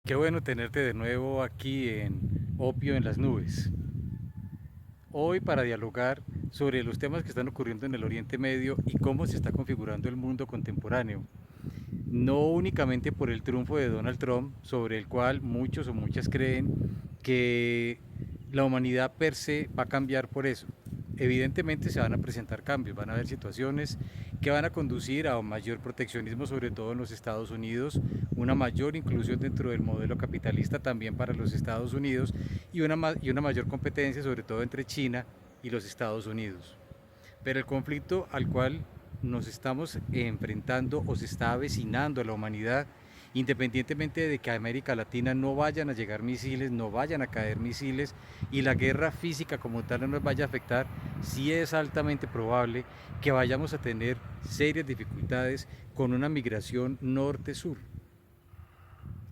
Qué bueno tenerte de nuevo aquí en Opio en las Nubes. Hoy para dialogar sobre los temas que están ocurriendo en el Oriente Medio y cómo se está configurando el mundo contemporáneo. No únicamente por el triunfo de Donald Trump, sobre el cual muchos o muchas creen que la humanidad per se va a cambiar por eso. Evidentemente se van a presentar cambios, van a haber situaciones que van a conducir a un mayor proteccionismo, sobre todo en los Estados Unidos, una mayor inclusión dentro del modelo capitalista también para los Estados Unidos y una mayor competencia, sobre todo entre China y los Estados Unidos. Pero el conflicto al cual nos estamos enfrentando o se está avecinando a la humanidad, independientemente de que a América Latina no vayan a llegar misiles, no vayan a caer misiles y la guerra física como tal no nos vaya a afectar, sí es altamente probable que vayamos a tener serias dificultades con una migración norte-sur.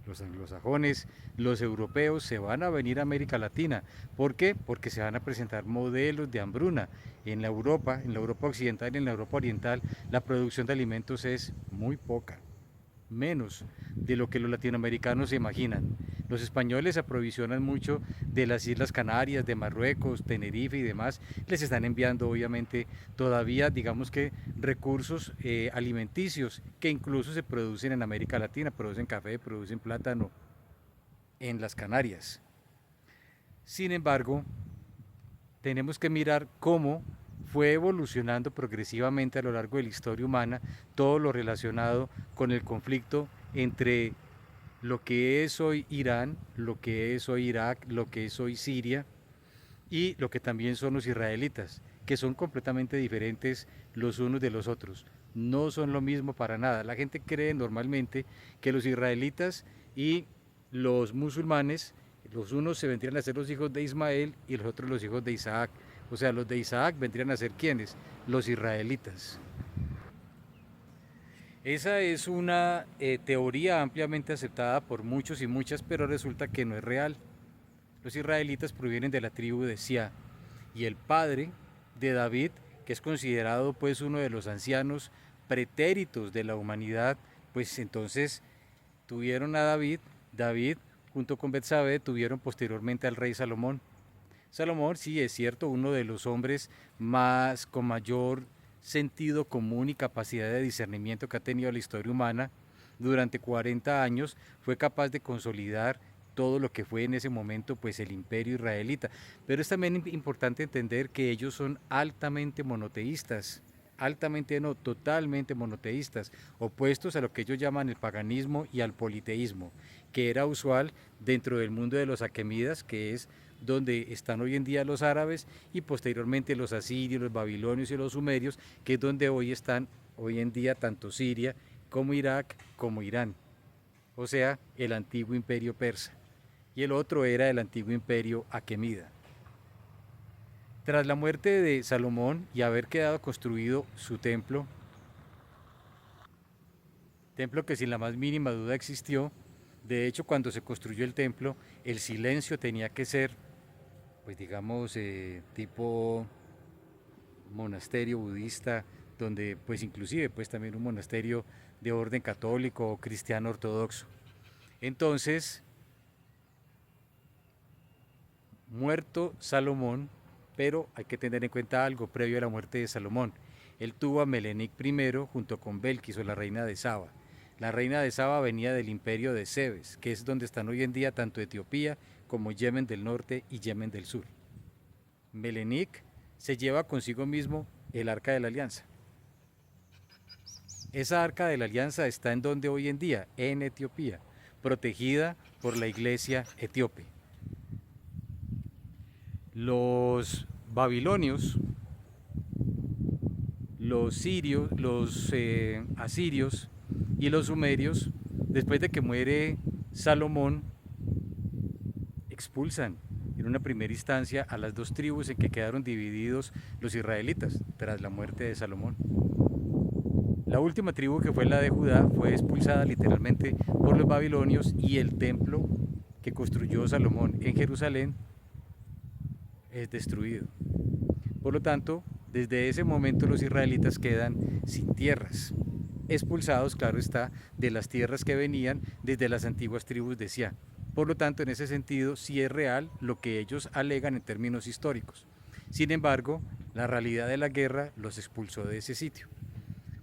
Los anglosajones, los europeos se van a venir a América Latina. ¿Por qué? Porque se van a presentar modelos de hambruna. En la Europa occidental y en la Europa oriental, la producción de alimentos es muy poca, menos de lo que los latinoamericanos se imaginan. Los españoles se aprovisionan mucho de las Islas Canarias, de Marruecos, Tenerife y demás. Les están enviando obviamente todavía, digamos que, recursos alimenticios que incluso se producen en América Latina, producen café, producen plátano en las Canarias. Sin embargo, tenemos que mirar cómo fue evolucionando progresivamente a lo largo de la historia humana todo lo relacionado con el conflicto entre lo que es hoy Irán, lo que es hoy Irak, lo que es hoy Siria y lo que también son los israelitas, que son completamente diferentes los unos de los otros. No son lo mismo para nada. La gente cree normalmente que los israelitas y los musulmanes, los unos se vendrían a ser los hijos de Ismael y los otros los hijos de Isaac. O sea, los de Isaac vendrían a ser ¿quiénes? Los israelitas. Esa es una teoría ampliamente aceptada por muchos y muchas, pero resulta que no es real. Los israelitas provienen de la tribu de Sia y el padre de David, que es considerado pues uno de los ancianos pretéritos de la humanidad, pues entonces tuvieron a David, David junto con Betsabé tuvieron posteriormente al rey Salomón. Salomón, sí, es cierto, uno de los hombres más con mayor sentido común y capacidad de discernimiento que ha tenido la historia humana. Durante 40 años fue capaz de consolidar todo lo que fue en ese momento pues el imperio israelita. Pero es también importante entender que ellos son altamente monoteístas, altamente no, totalmente monoteístas, opuestos a lo que ellos llaman el paganismo y al politeísmo, que era usual dentro del mundo de los aquemidas, que es donde están hoy en día los árabes y posteriormente los asirios, los babilonios y los sumerios, que es donde hoy están hoy en día tanto Siria como Irak como Irán, o sea, el antiguo imperio persa. Y el otro era el antiguo imperio aquemida. Tras la muerte de Salomón y haber quedado construido su templo que sin la más mínima duda existió, de hecho cuando se construyó el templo, el silencio tenía que ser, pues digamos, tipo monasterio budista, donde pues inclusive pues también un monasterio de orden católico o cristiano ortodoxo. Entonces, muerto Salomón, pero hay que tener en cuenta algo previo a la muerte de Salomón. Él tuvo a Melenic I junto con Belkis o la reina de Saba. La reina de Saba venía del imperio de Cebes, que es donde están hoy en día tanto Etiopía como Yemen del norte y Yemen del sur. Melenic se lleva consigo mismo el Arca de la Alianza. Esa Arca de la Alianza está en donde hoy en día, en Etiopía, protegida por la iglesia etíope. Los babilonios, los sirios, los asirios y los sumerios, después de que muere Salomón, expulsan en una primera instancia a las dos tribus en que quedaron divididos los israelitas tras la muerte de Salomón. La última tribu, que fue la de Judá, fue expulsada literalmente por los babilonios y el templo que construyó Salomón en Jerusalén es destruido. Por lo tanto, desde ese momento los israelitas quedan sin tierras. expulsados, claro está, de las tierras que venían desde las antiguas tribus de Siá. Por lo tanto, en ese sentido, sí es real lo que ellos alegan en términos históricos. Sin embargo, la realidad de la guerra los expulsó de ese sitio.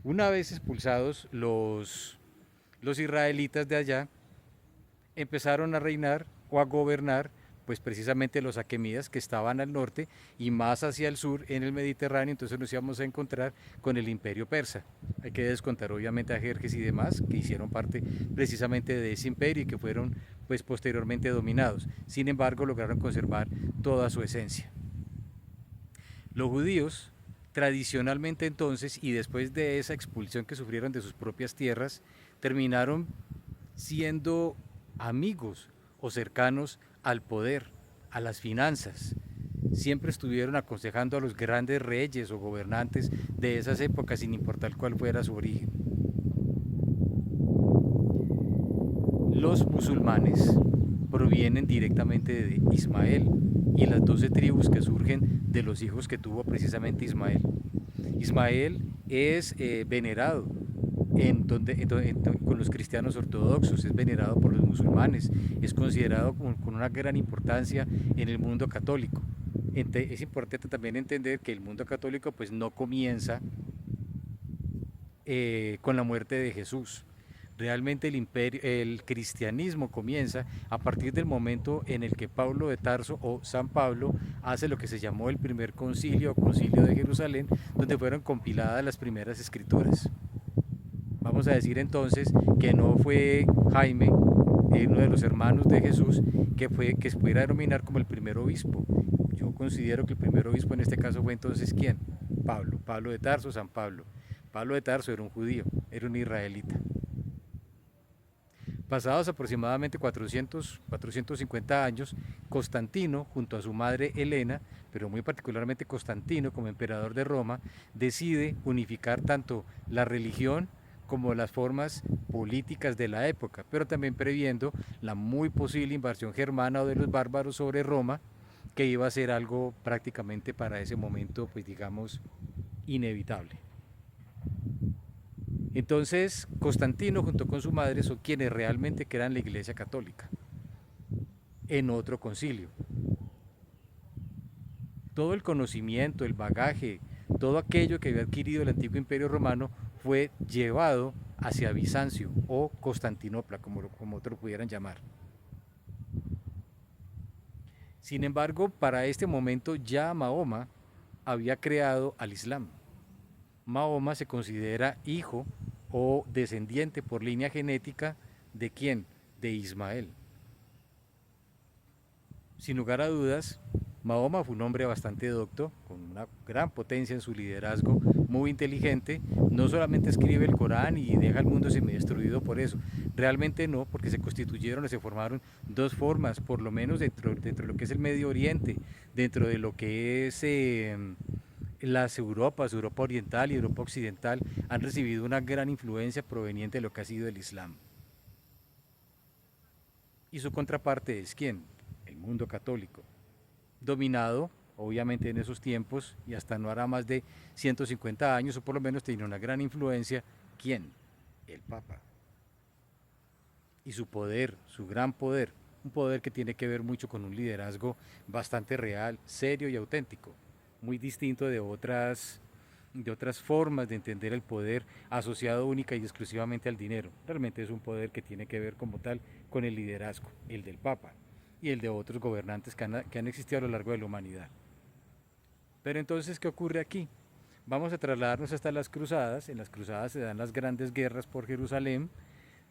Una vez expulsados los israelitas de allá, empezaron a reinar o a gobernar pues precisamente los aquemídas que estaban al norte y más hacia el sur en el Mediterráneo. Entonces nos íbamos a encontrar con el imperio persa. Hay que descontar obviamente a Jerjes y demás que hicieron parte precisamente de ese imperio y que fueron pues posteriormente dominados. Sin embargo, lograron conservar toda su esencia. Los judíos tradicionalmente entonces, y después de esa expulsión que sufrieron de sus propias tierras, terminaron siendo amigos o cercanos al poder, a las finanzas. Siempre estuvieron aconsejando a los grandes reyes o gobernantes de esas épocas, sin importar cuál fuera su origen. Los musulmanes provienen directamente de Ismael y las 12 tribus que surgen de los hijos que tuvo precisamente Ismael. Ismael es venerado con los cristianos ortodoxos, es venerado por los musulmanes, es considerado con una gran importancia en el mundo católico. Es importante también entender que el mundo católico pues no comienza con la muerte de Jesús. Realmente el cristianismo comienza a partir del momento en el que Pablo de Tarso o San Pablo hace lo que se llamó el primer concilio o concilio de Jerusalén, donde fueron compiladas las primeras escrituras. Vamos a decir entonces que no fue Jaime, uno de los hermanos de Jesús, que se pudiera denominar como el primer obispo. Yo considero que el primer obispo en este caso fue entonces ¿quién? Pablo, Pablo de Tarso, San Pablo. Pablo de Tarso era un judío, era un israelita. Pasados aproximadamente 450 años, Constantino, junto a su madre Helena, pero muy particularmente Constantino como emperador de Roma, decide unificar tanto la religión como las formas políticas de la época, pero también previendo la muy posible invasión germana o de los bárbaros sobre Roma, que iba a ser algo prácticamente para ese momento, pues digamos, inevitable. Entonces, Constantino junto con su madre son quienes realmente crean la Iglesia Católica en otro concilio. Todo el conocimiento, el bagaje, todo aquello que había adquirido el antiguo Imperio Romano fue llevado hacia Bizancio o Constantinopla, como otros pudieran llamar. Sin embargo, para este momento ya Mahoma había creado al Islam. Mahoma se considera hijo o descendiente por línea genética de quién? De Ismael. Sin lugar a dudas, Mahoma fue un hombre bastante docto, con una gran potencia en su liderazgo, muy inteligente. No solamente escribe el Corán y deja el mundo semidestruido por eso, realmente no, porque se constituyeron y se formaron dos formas, por lo menos dentro de lo que es el Medio Oriente, dentro de lo que es las Europas, Europa Oriental y Europa Occidental, han recibido una gran influencia proveniente de lo que ha sido el Islam. Y su contraparte es ¿quién? El mundo católico, dominado obviamente en esos tiempos y hasta no hará más de 150 años, o por lo menos tenía una gran influencia, ¿quién? El Papa. Y su poder, su gran poder, un poder que tiene que ver mucho con un liderazgo bastante real, serio y auténtico, muy distinto de otras formas de entender el poder asociado única y exclusivamente al dinero. Realmente es un poder que tiene que ver como tal con el liderazgo, el del Papa y el de otros gobernantes que han existido a lo largo de la humanidad. Pero entonces, ¿qué ocurre aquí? Vamos a trasladarnos hasta las cruzadas. En las cruzadas se dan las grandes guerras por Jerusalén.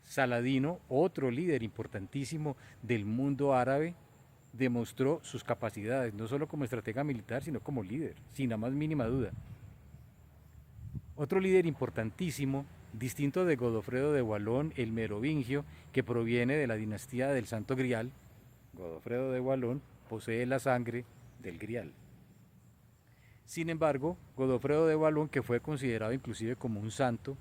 Saladino, otro líder importantísimo del mundo árabe, demostró sus capacidades, no solo como estratega militar, sino como líder, sin la más mínima duda. Otro líder importantísimo, distinto de Godofredo de Walón, el merovingio, que proviene de la dinastía del Santo Grial. Godofredo de Walón posee la sangre del Grial. Sin embargo, Godofredo de Walón, que fue considerado inclusive como un santo,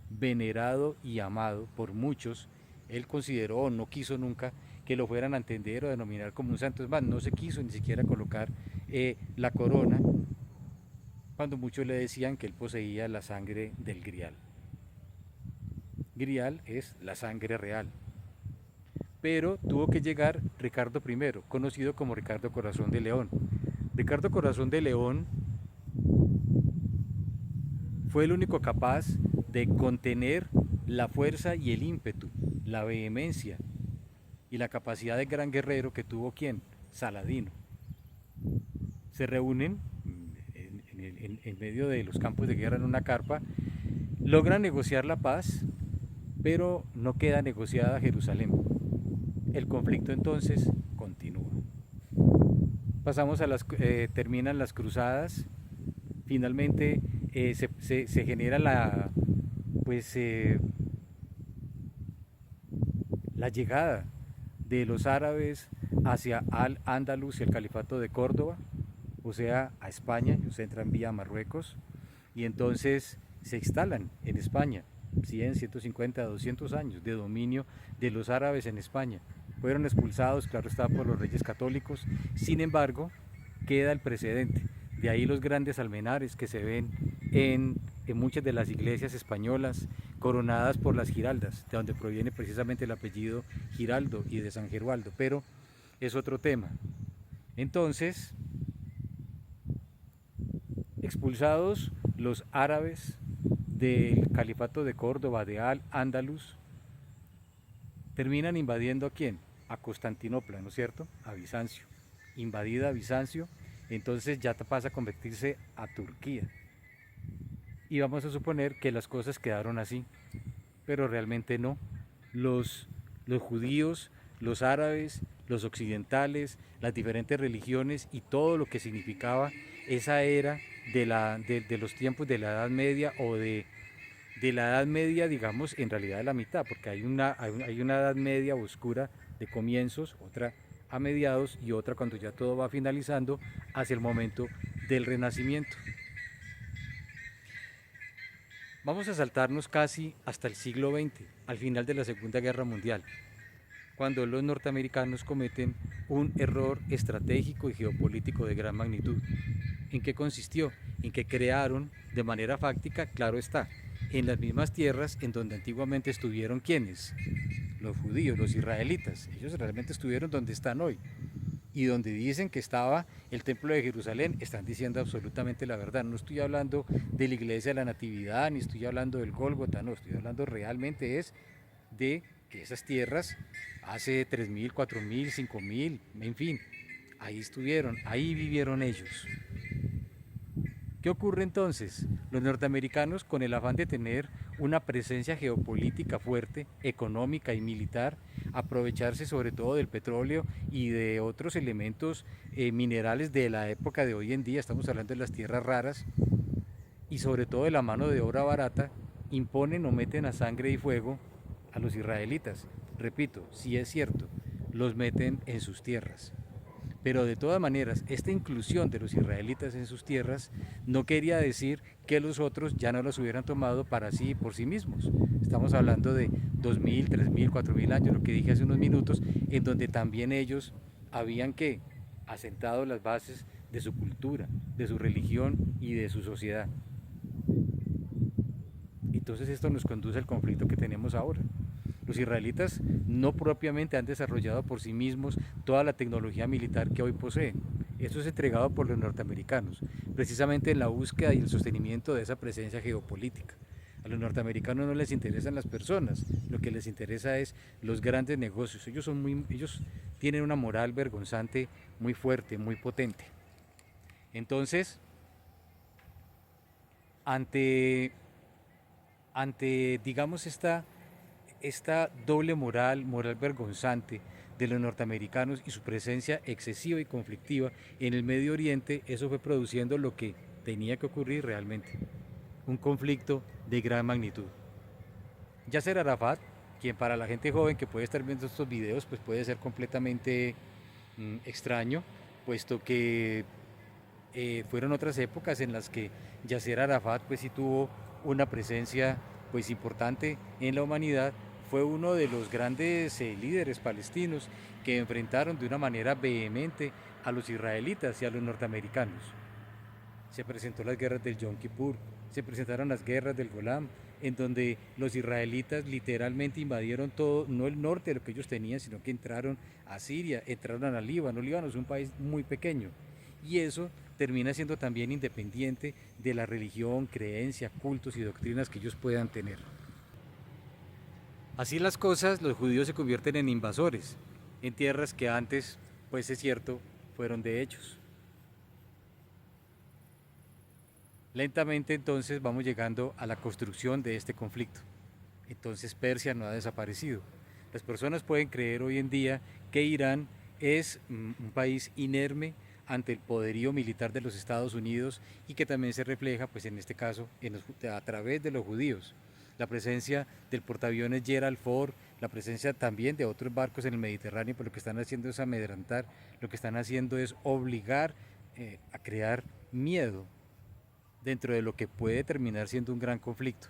venerado y amado por muchos, él consideró o no quiso nunca que lo fueran a entender o a denominar como un santo. Es más, no se quiso ni siquiera colocar la corona, cuando muchos le decían que él poseía la sangre del Grial. grial es la sangre real. Pero tuvo que llegar Ricardo I, conocido como Ricardo Corazón de León. Ricardo Corazón de León fue el único capaz de contener la fuerza y el ímpetu, la vehemencia y la capacidad de gran guerrero que tuvo ¿quién? Saladino. Se reúnen en medio de los campos de guerra en una carpa, logran negociar la paz, pero no queda negociada Jerusalén. El conflicto entonces continúa. Terminan las cruzadas, finalmente se genera la llegada de los árabes hacia Al-Ándalus y el califato de Córdoba, o sea, a España. Ellos entran vía Marruecos y entonces se instalan en España. 100, 150, 200 años de dominio de los árabes en España. Fueron expulsados, claro está, por los reyes católicos. Sin embargo, queda el precedente. De ahí los grandes almenares que se ven en muchas de las iglesias españolas, coronadas por las giraldas, de donde proviene precisamente el apellido Giraldo y de San Gerualdo, pero es otro tema. Entonces, expulsados los árabes del califato de Córdoba, de Al-Ándalus, terminan invadiendo ¿a quién? A Constantinopla, ¿no es cierto? A Bizancio. Invadida Bizancio, entonces ya pasa a convertirse a Turquía. Y vamos a suponer que las cosas quedaron así, pero realmente no. Los judíos, los árabes, los occidentales, las diferentes religiones y todo lo que significaba esa era de los tiempos de la Edad Media o de la Edad Media, digamos, en realidad de la mitad, porque hay una Edad Media oscura de comienzos, otra a mediados y otra cuando ya todo va finalizando hacia el momento del Renacimiento. Vamos a saltarnos casi hasta el siglo XX, al final de la Segunda Guerra Mundial, cuando los norteamericanos cometen un error estratégico y geopolítico de gran magnitud. ¿En qué consistió? En que crearon de manera fáctica, claro está, en las mismas tierras en donde antiguamente estuvieron ¿quiénes? Los judíos, los israelitas. Ellos realmente estuvieron donde están hoy. Y donde dicen que estaba el templo de Jerusalén, están diciendo absolutamente la verdad. No estoy hablando de la iglesia de la Natividad, ni estoy hablando del Gólgota, no, estoy hablando realmente es de que esas tierras hace 3.000, 4.000, 5.000, en fin, ahí estuvieron, ahí vivieron ellos. ¿Qué ocurre entonces? Los norteamericanos, con el afán de tener una presencia geopolítica fuerte, económica y militar, aprovecharse sobre todo del petróleo y de otros elementos minerales de la época de hoy en día, estamos hablando de las tierras raras, y sobre todo de la mano de obra barata, imponen o meten a sangre y fuego a los israelitas. Repito, si es cierto, los meten en sus tierras. Pero de todas maneras, esta inclusión de los israelitas en sus tierras no quería decir que los otros ya no los hubieran tomado para sí y por sí mismos. Estamos hablando de 2.000, 3.000, 4.000 años, lo que dije hace unos minutos, en donde también ellos habían que asentado las bases de su cultura, de su religión y de su sociedad. Entonces esto nos conduce al conflicto que tenemos ahora. Los israelitas no propiamente han desarrollado por sí mismos toda la tecnología militar que hoy poseen. Esto es entregado por los norteamericanos, precisamente en la búsqueda y el sostenimiento de esa presencia geopolítica. A los norteamericanos no les interesan las personas, lo que les interesa es los grandes negocios. Ellos tienen una moral vergonzante muy fuerte, muy potente. Entonces, ante digamos, esta doble moral vergonzante de los norteamericanos y su presencia excesiva y conflictiva en el Medio Oriente, eso fue produciendo lo que tenía que ocurrir realmente, un conflicto de gran magnitud. Yasser Arafat, quien para la gente joven que puede estar viendo estos videos, pues puede ser completamente extraño, puesto que fueron otras épocas en las que Yasser Arafat pues sí tuvo una presencia pues importante en la humanidad. Fue uno de los grandes líderes palestinos que enfrentaron de una manera vehemente a los israelitas y a los norteamericanos. Se presentó las guerras del Yom Kippur, se presentaron las guerras del Golán, en donde los israelitas literalmente invadieron todo, no el norte de lo que ellos tenían, sino que entraron a Siria, entraron a Líbano. Líbano es un país muy pequeño y eso termina siendo también independiente de la religión, creencia, cultos y doctrinas que ellos puedan tener. Así las cosas, los judíos se convierten en invasores en tierras que antes, pues es cierto, fueron de ellos. Lentamente entonces vamos llegando a la construcción de este conflicto. Entonces Persia no ha desaparecido. Las personas pueden creer hoy en día que Irán es un país inerme ante el poderío militar de los Estados Unidos y que también se refleja, pues en este caso, a través de los judíos. La presencia del portaaviones Gerald Ford, la presencia también de otros barcos en el Mediterráneo, pero lo que están haciendo es amedrentar, lo que están haciendo es obligar a crear miedo dentro de lo que puede terminar siendo un gran conflicto.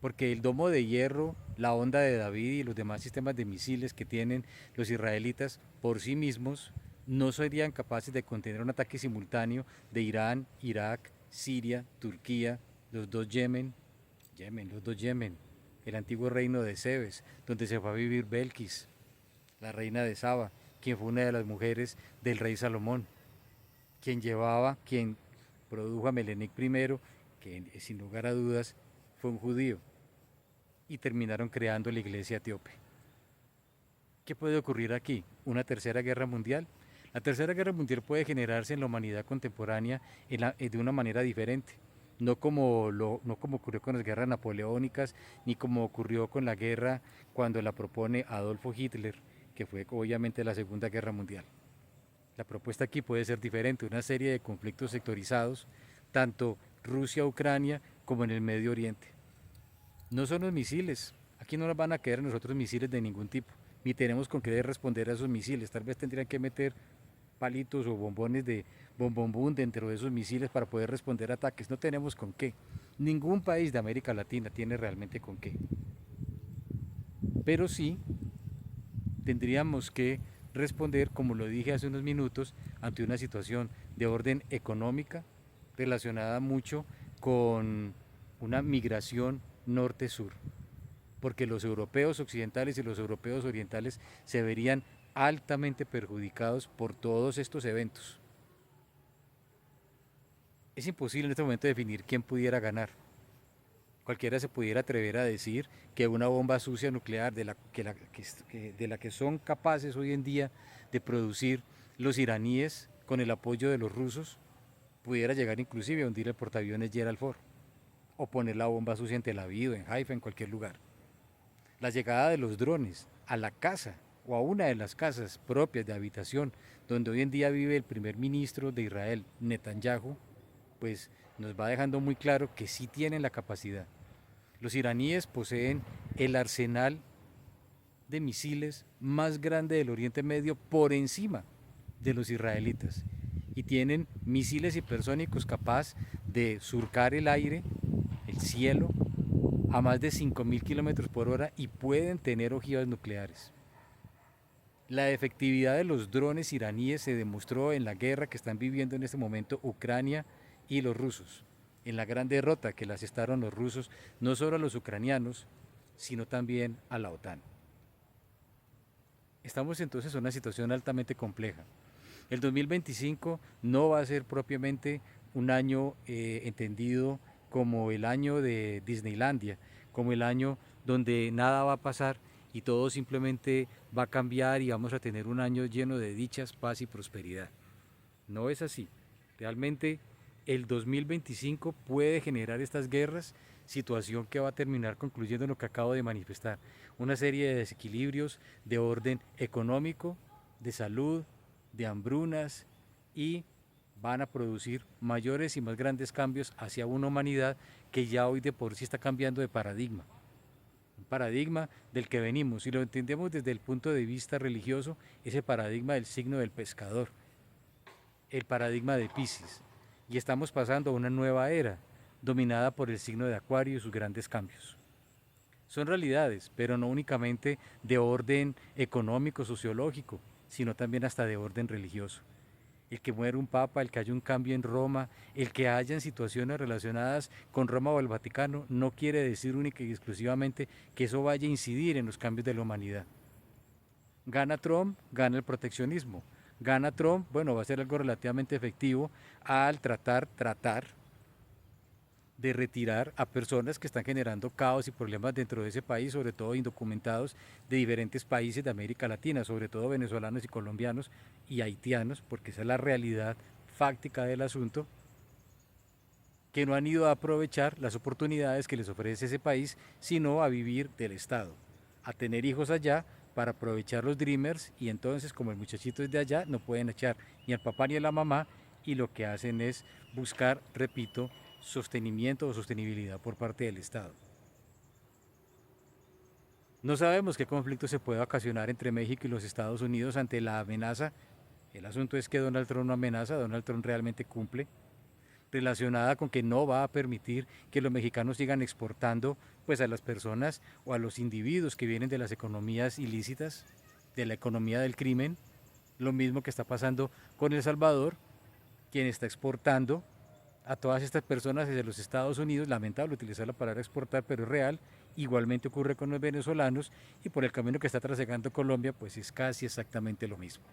Porque el domo de hierro, la onda de David y los demás sistemas de misiles que tienen los israelitas por sí mismos no serían capaces de contener un ataque simultáneo de Irán, Irak, Siria, Turquía, los dos Yemen, el antiguo reino de Sebes, donde se fue a vivir Belkis, la reina de Saba, quien fue una de las mujeres del rey Salomón, quien produjo a Melenik I, que sin lugar a dudas fue un judío, y terminaron creando la iglesia etíope. ¿Qué puede ocurrir aquí? ¿Una tercera guerra mundial? La tercera guerra mundial puede generarse en la humanidad contemporánea de una manera diferente, no como ocurrió con las guerras napoleónicas, ni como ocurrió con la guerra cuando la propone Adolfo Hitler, que fue obviamente la Segunda Guerra Mundial. La propuesta aquí puede ser diferente, una serie de conflictos sectorizados, tanto Rusia-Ucrania como en el Medio Oriente. No son los misiles, aquí no nos van a caer a nosotros misiles de ningún tipo, ni tenemos con qué responder a esos misiles, tal vez tendrían que meter palitos o bombones de bombombún dentro de esos misiles para poder responder a ataques, no tenemos con qué. Ningún país de América Latina tiene realmente con qué. Pero sí tendríamos que responder, como lo dije hace unos minutos, ante una situación de orden económica relacionada mucho con una migración norte-sur, porque los europeos occidentales y los europeos orientales se verían altamente perjudicados por todos estos eventos. Es imposible en este momento definir quién pudiera ganar. Cualquiera se pudiera atrever a decir que una bomba sucia nuclear de la que son capaces hoy en día de producir los iraníes con el apoyo de los rusos pudiera llegar inclusive a hundir el portaaviones Gerald Ford o poner la bomba sucia en Tel Aviv, en Haifa, en cualquier lugar. La llegada de los drones a la casa o a una de las casas propias de habitación donde hoy en día vive el primer ministro de Israel, Netanyahu, pues nos va dejando muy claro que sí tienen la capacidad. Los iraníes poseen el arsenal de misiles más grande del Oriente Medio por encima de los israelitas y tienen misiles hipersónicos capaz de surcar el aire, el cielo, a más de 5.000 kilómetros por hora y pueden tener ojivas nucleares. La efectividad de los drones iraníes se demostró en la guerra que están viviendo en este momento Ucrania y los rusos, en la gran derrota que las asestaron los rusos, no solo a los ucranianos, sino también a la OTAN. Estamos entonces en una situación altamente compleja. El 2025 no va a ser propiamente un año entendido como el año de Disneylandia, como el año donde nada va a pasar y todo simplemente va a cambiar y vamos a tener un año lleno de dichas, paz y prosperidad. No es así. Realmente el 2025 puede generar estas guerras, situación que va a terminar concluyendo en lo que acabo de manifestar. Una serie de desequilibrios de orden económico, de salud, de hambrunas y van a producir mayores y más grandes cambios hacia una humanidad que ya hoy de por sí está cambiando de paradigma. Un paradigma del que venimos, si lo entendemos desde el punto de vista religioso, ese paradigma del signo del pescador, el paradigma de Piscis. Y estamos pasando a una nueva era, dominada por el signo de Acuario y sus grandes cambios. Son realidades, pero no únicamente de orden económico, sociológico, sino también hasta de orden religioso. el que muera un papa, el que haya un cambio en Roma, el que hayan situaciones relacionadas con Roma o el Vaticano, no quiere decir única y exclusivamente que eso vaya a incidir en los cambios de la humanidad. Gana Trump, gana el proteccionismo. Gana Trump, bueno, va a ser algo relativamente efectivo al tratar de retirar a personas que están generando caos y problemas dentro de ese país, sobre todo indocumentados de diferentes países de América Latina, sobre todo venezolanos y colombianos y haitianos, porque esa es la realidad fáctica del asunto, que no han ido a aprovechar las oportunidades que les ofrece ese país, sino a vivir del Estado, a tener hijos allá para aprovechar los Dreamers, y entonces como el muchachito es de allá, no pueden echar ni al papá ni a la mamá, y lo que hacen es buscar, repito, sostenimiento o sostenibilidad por parte del Estado. No sabemos qué conflicto se puede ocasionar entre México y los Estados Unidos ante la amenaza. El asunto es que Donald Trump no amenaza, Donald Trump realmente cumple, relacionada con que no va a permitir que los mexicanos sigan exportando pues a las personas o a los individuos que vienen de las economías ilícitas, de la economía del crimen, lo mismo que está pasando con El Salvador, quien está exportando a todas estas personas desde los Estados Unidos. Lamentable utilizar la palabra exportar, pero es real. Igualmente ocurre con los venezolanos, y por el camino que está trasegando Colombia, pues es casi exactamente lo mismo.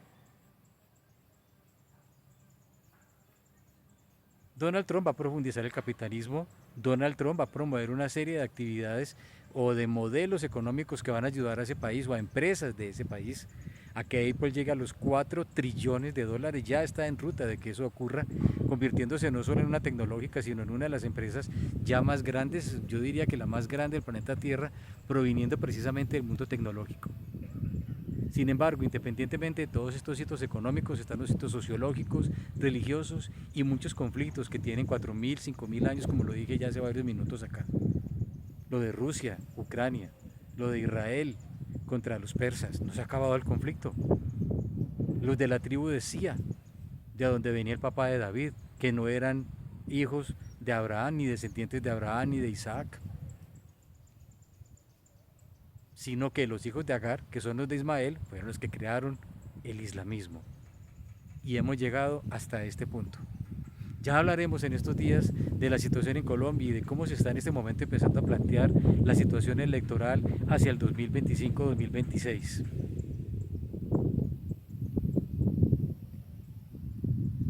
Donald Trump va a profundizar el capitalismo, Donald Trump va a promover una serie de actividades o de modelos económicos que van a ayudar a ese país o a empresas de ese país a que Apple llegue a los 4 trillones de dólares. Ya está en ruta de que eso ocurra, convirtiéndose no solo en una tecnológica, sino en una de las empresas ya más grandes, yo diría que la más grande del planeta Tierra, proviniendo precisamente del mundo tecnológico. Sin embargo, independientemente de todos estos hitos económicos, están los hitos sociológicos, religiosos y muchos conflictos que tienen 4.000, 5.000 años, como lo dije ya hace varios minutos acá. Lo de Rusia, Ucrania, lo de Israel contra los persas, no se ha acabado el conflicto. Los de la tribu de Sia, de donde venía el papá de David, que no eran hijos de Abraham, ni descendientes de Abraham, ni de Isaac, sino que los hijos de Agar, que son los de Ismael, fueron los que crearon el islamismo. Y hemos llegado hasta este punto. Ya hablaremos en estos días de la situación en Colombia y de cómo se está en este momento empezando a plantear la situación electoral hacia el 2025-2026.